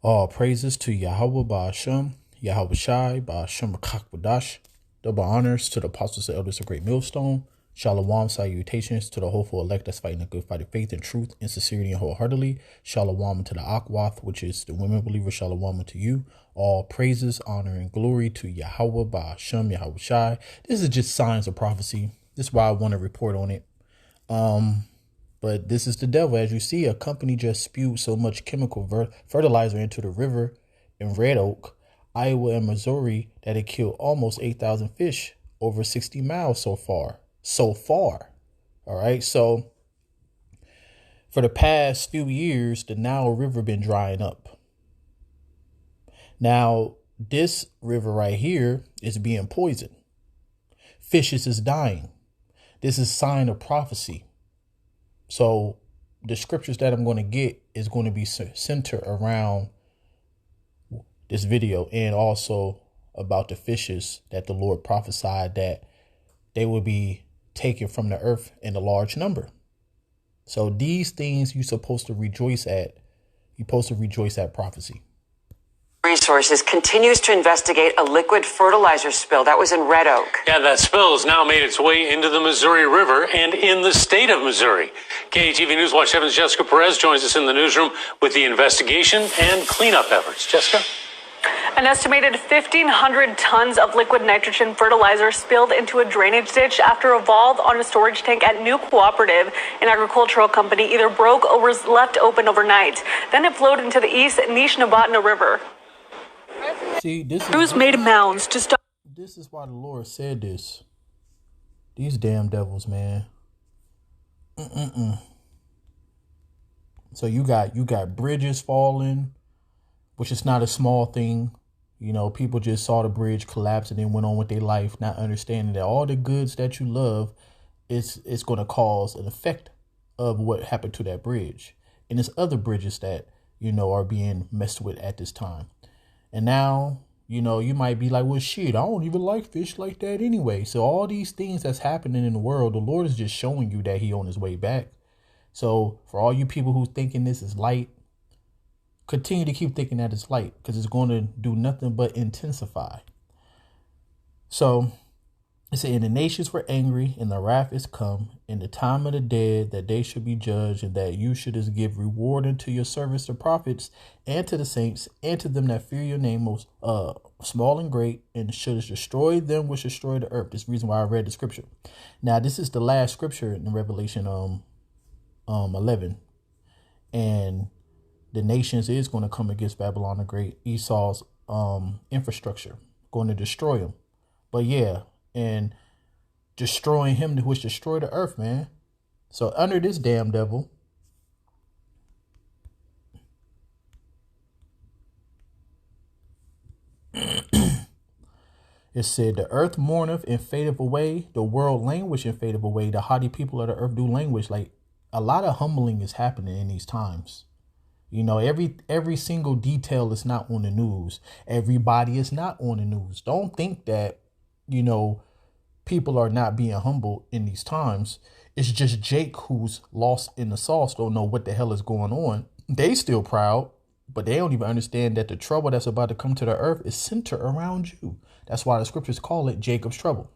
All praises to Yahweh Ba'ashem, Yahweh Shai, Ba'ashem Rakakbadash. Double honors to the apostles and elders of Great Millstone. Shalom, salutations to the hopeful elect that's fighting a good fight of faith and truth and sincerity and wholeheartedly. Shalom to the Akwath, which is the women believers. Shalom to you. All praises, honor, and glory to Yahweh Ba'ashem, Yahweh Shai. This is just signs of prophecy. This is why I want to report on it. But this is the devil. As you see, a company just spewed so much chemical fertilizer into the river in Red Oak, Iowa, and Missouri that it killed almost 8,000 fish over 60 miles so far. All right. So for the past few years, the Nile River been drying up. Now, this river right here is being poisoned. Fishes is dying. This is a sign of prophecy. So the scriptures that I'm going to get is going to be centered around this video and also about the fishes that the Lord prophesied that they will be taken from the earth in a large number. So these things you're supposed to rejoice at. You're supposed to rejoice at prophecy. Resources continues to investigate a liquid fertilizer spill that was in Red Oak. Yeah, that spill has now made its way into the Missouri River and in the state of Missouri. KATV News Watch 7's Jessica Perez joins us in the newsroom with the investigation and cleanup efforts. Jessica? An estimated 1,500 tons of liquid nitrogen fertilizer spilled into a drainage ditch after a valve on a storage tank at New Cooperative, an agricultural company, either broke or was left open overnight. Then it flowed into the East Nishnabotna River. See, Crews made mounds to stop. This is why the Lord said this. These damn devils, man. So you got bridges falling, which is not a small thing. You know, people just saw the bridge collapse and then went on with their life, not understanding that all the goods that you love is going to cause an effect of what happened to that bridge. And there's other bridges that, you know, are being messed with at this time. And now, you know, you might be like, well, shit, I don't even like fish like that anyway. So all these things that's happening in the world, the Lord is just showing you that he on his way back. So for all you people who thinking this is light, continue to keep thinking that it's light because it's going to do nothing but intensify. So it said, and the nations were angry, and the wrath is come, in the time of the dead, that they should be judged, and that you should give reward unto your servants, the prophets, and to the saints, and to them that fear your name, most small and great, and should destroy them which destroy the earth. This is the reason why I read the scripture. Now, this is the last scripture in Revelation 11, and the nations is going to come against Babylon the Great, Esau's infrastructure, going to destroy them. But yeah, and destroying him which destroyed the earth, man. So under this damn devil, it said, the earth mourneth and fadeth away, the world languish and fadeth away, the haughty people of the earth do languish. Like, a lot of humbling is happening in these times. You know, every single detail is not on the news. Everybody is not on the news. Don't think that, you know, people are not being humble in these times. It's just Jake, who's lost in the sauce, don't know what the hell is going on. They still proud, but they don't even understand that the trouble that's about to come to the earth is centered around you. That's why the scriptures call it Jacob's trouble.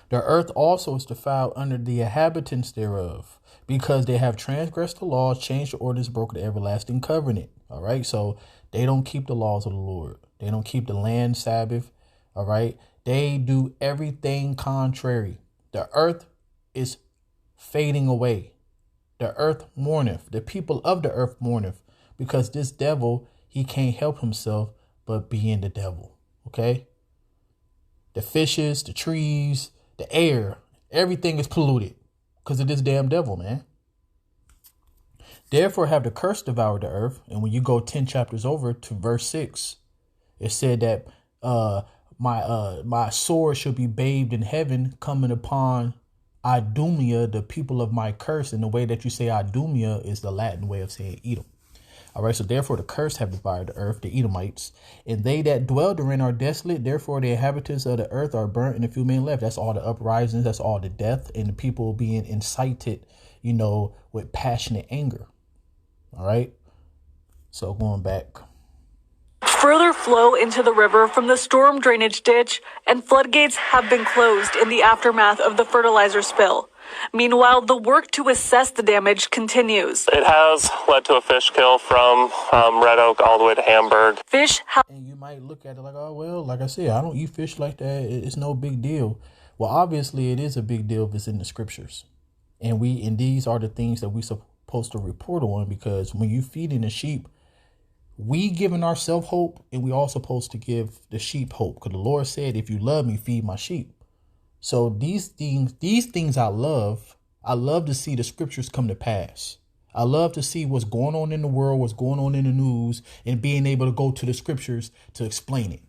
The earth also is defiled under the inhabitants thereof, because they have transgressed the laws, changed the ordinance, broken the everlasting covenant. All right. So they don't keep the laws of the Lord. They don't keep the land Sabbath. All right. They do everything contrary. The earth is fading away. The earth mourneth. The people of the earth mourneth, because this devil, he can't help himself but being the devil. Okay. The fishes, the trees, the air, everything is polluted because of this damn devil, man. Therefore have the curse devoured the earth. And when you go 10 chapters over to verse 6, it said that my sword shall be bathed in heaven, coming upon Idumea, the people of my curse. And the way that you say Idumea is the Latin way of saying Edom. All right, so therefore the curse have devoured the earth, the Edomites, and they that dwell therein are desolate. Therefore the inhabitants of the earth are burnt, and a few men left. That's all the uprisings. That's all the death, and the people being incited, you know, with passionate anger. All right. So going back. Further flow into the river from the storm drainage ditch, and floodgates have been closed in the aftermath of the fertilizer spill. Meanwhile, the work to assess the damage continues. It has led to a fish kill from Red Oak all the way to Hamburg. And you might look at it like, oh, well, like I said, I don't eat fish like that. It's no big deal. Well, obviously, it is a big deal if it's in the scriptures. And these are the things that we're supposed to report on, because when you feeding the sheep, we giving ourselves hope, and we all supposed to give the sheep hope, because the Lord said, if you love me, feed my sheep. So these things I love to see the scriptures come to pass. I love to see what's going on in the world, what's going on in the news, and being able to go to the scriptures to explain it.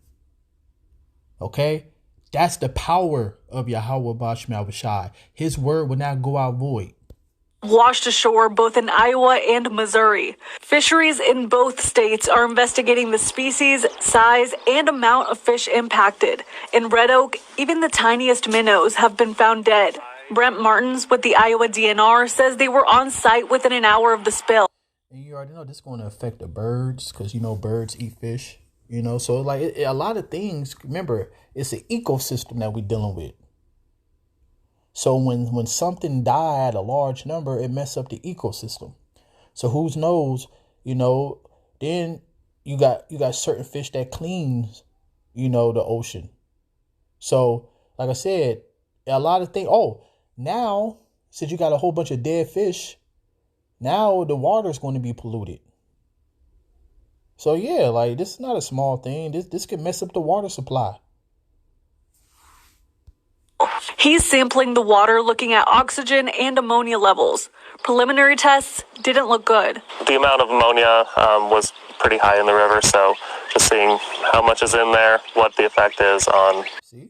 Okay? That's the power of Yahweh Bashmi Abishai. His word will not go out void. Washed ashore both in Iowa and Missouri. Fisheries in both states are investigating the species, size, and amount of fish impacted. In Red Oak, even the tiniest minnows have been found dead. Brent Martins with the Iowa DNR says they were on site within an hour of the spill. And you already know this is going to affect the birds, because, birds eat fish, So like a lot of things, remember, it's an ecosystem that we're dealing with. So when something die at a large number, it messes up the ecosystem. So who knows, then you got certain fish that cleans, the ocean. So like I said, a lot of things. Oh, now since you got a whole bunch of dead fish, now the water is going to be polluted. So yeah, like this is not a small thing. This can mess up the water supply. He's sampling the water, looking at oxygen and ammonia levels. Preliminary tests didn't look good. The amount of ammonia was pretty high in the river, so just seeing how much is in there, what the effect is on. See?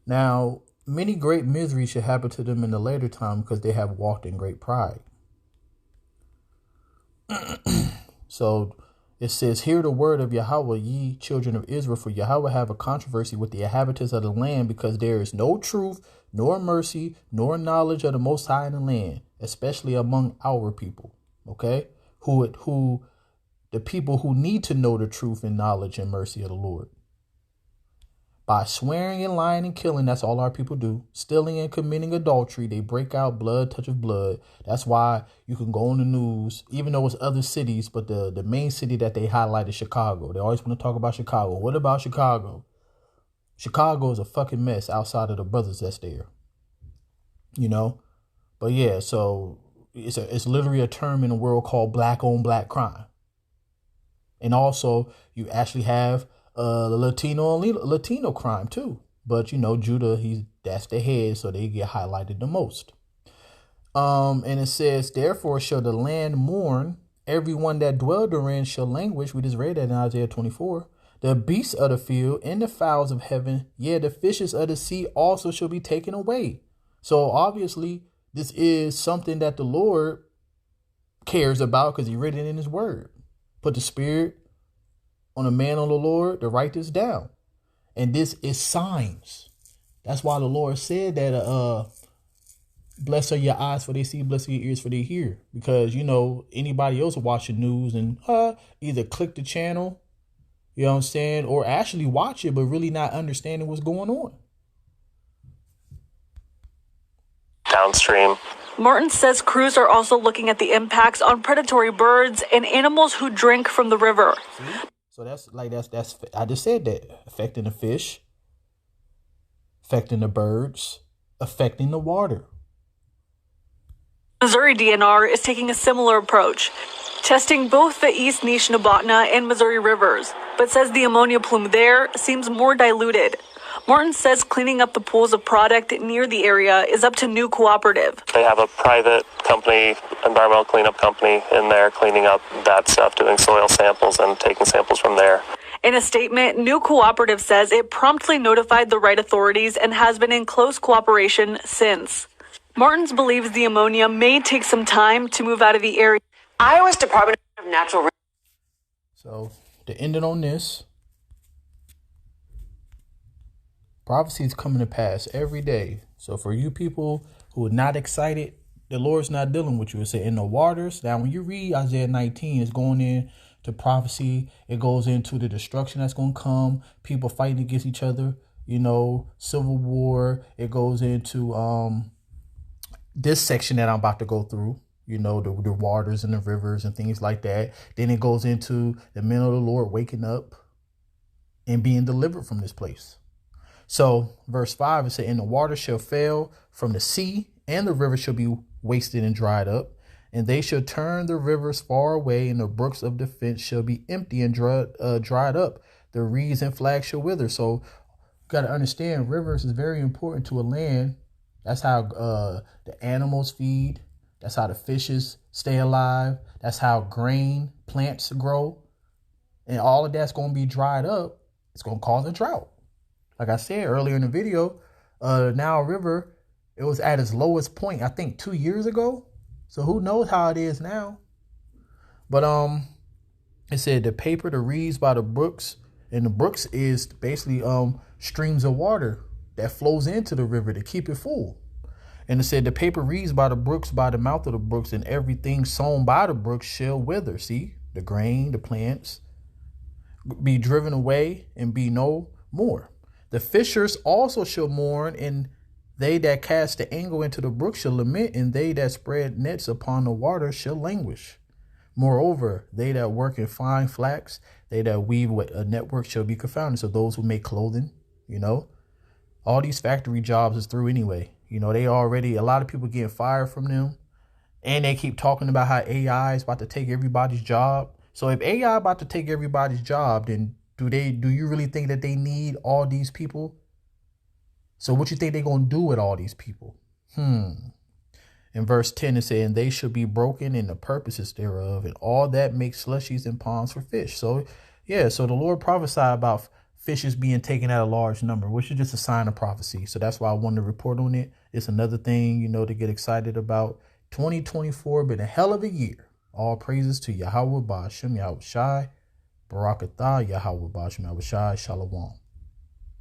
Now, many great miseries should happen to them in the later time, because they have walked in great pride. So it says, hear the word of Yahweh, ye children of Israel, for Yahweh have a controversy with the inhabitants of the land, because there is no truth, nor mercy, nor knowledge of the Most High in the land, especially among our people. Okay? Who the people who need to know the truth and knowledge and mercy of the Lord. By swearing and lying and killing, that's all our people do. Stealing and committing adultery, they break out blood, touch of blood. That's why you can go on the news, even though it's other cities, but the main city that they highlight is Chicago. They always want to talk about Chicago. What about Chicago? Chicago is a fucking mess outside of the brothers that's there. But yeah, so it's literally a term in the world called black on black crime. And also you actually have Latino crime too, but Judah, that's the head, so they get highlighted the most. And it says, therefore shall the land mourn, everyone that dwell therein shall languish. We just read that in Isaiah 24. The beasts of the field and the fowls of heaven, yeah, the fishes of the sea also shall be taken away. So obviously this is something that the Lord cares about, because he written it in his word. Put the spirit on a man on the Lord to write this down. And this is signs. That's why the Lord said that blessed are your eyes for they see, blessed are your ears for they hear. Because anybody else will watch the news and either click the channel, or actually watch it but really not understanding what's going on. Downstream. Martin says crews are also looking at the impacts on predatory birds and animals who drink from the river. See? So that's I just said that, affecting the fish, affecting the birds, affecting the water. Missouri DNR is taking a similar approach, testing both the East Nishnabotna and Missouri rivers, but says the ammonia plume there seems more diluted. Martin says cleaning up the pools of product near the area is up to New Cooperative. They have a private company, environmental cleanup company in there cleaning up that stuff, doing soil samples and taking samples from there. In a statement, New Cooperative says it promptly notified the right authorities and has been in close cooperation since. Martins believes the ammonia may take some time to move out of the area. Iowa's Department of Natural Resources. So to end it on this, prophecy is coming to pass every day. So for you people who are not excited, The Lord's not dealing with you. It said in the waters. Now, when you read Isaiah 19, it's going in to prophecy. It goes into the destruction that's going to come. People fighting against each other. You know, civil war. It goes into this section that I'm about to go through. You know, the waters and the rivers and things like that. Then it goes into the men of the Lord waking up and being delivered from this place. So verse 5, it said, and the water shall fail from the sea, and the river shall be wasted and dried up, and they shall turn the rivers far away, and the brooks of defense shall be empty and dried up. The reeds and flags shall wither. So you got to understand, rivers is very important to a land. That's how the animals feed. That's how the fishes stay alive. That's how grain plants grow. And all of that's going to be dried up. It's going to cause a drought. Like I said earlier in the video, Nile River, it was at its lowest point, I think 2 years ago. So who knows how it is now. But it said the paper, the reeds by the brooks, and the brooks is basically streams of water that flows into the river to keep it full. And it said the paper reeds by the brooks, by the mouth of the brooks, and everything sown by the brooks shall wither. See, the grain, the plants, be driven away and be no more. The fishers also shall mourn, and they that cast the angle into the brook shall lament, and they that spread nets upon the water shall languish. Moreover, they that work in fine flax, they that weave with a network shall be confounded. So those who make clothing, you know, all these factory jobs is through anyway. You know, they already, a lot of people getting fired from them, and they keep talking about how AI is about to take everybody's job. So if AI about to take everybody's job, then do you really think that they need all these people? So what you think they're going to do with all these people? In verse 10, it said, and they shall be broken in the purposes thereof, and all that make slushies and ponds for fish. So, yeah, so the Lord prophesied about fishes being taken at a large number, which is just a sign of prophecy. So that's why I wanted to report on it. It's another thing, you know, to get excited about. 2024 been a hell of a year. All praises to Yahweh Ba'ashem Yahweh Shai, Barakatah Yahweh Ba'ashem Yahweh Shai, Shalom.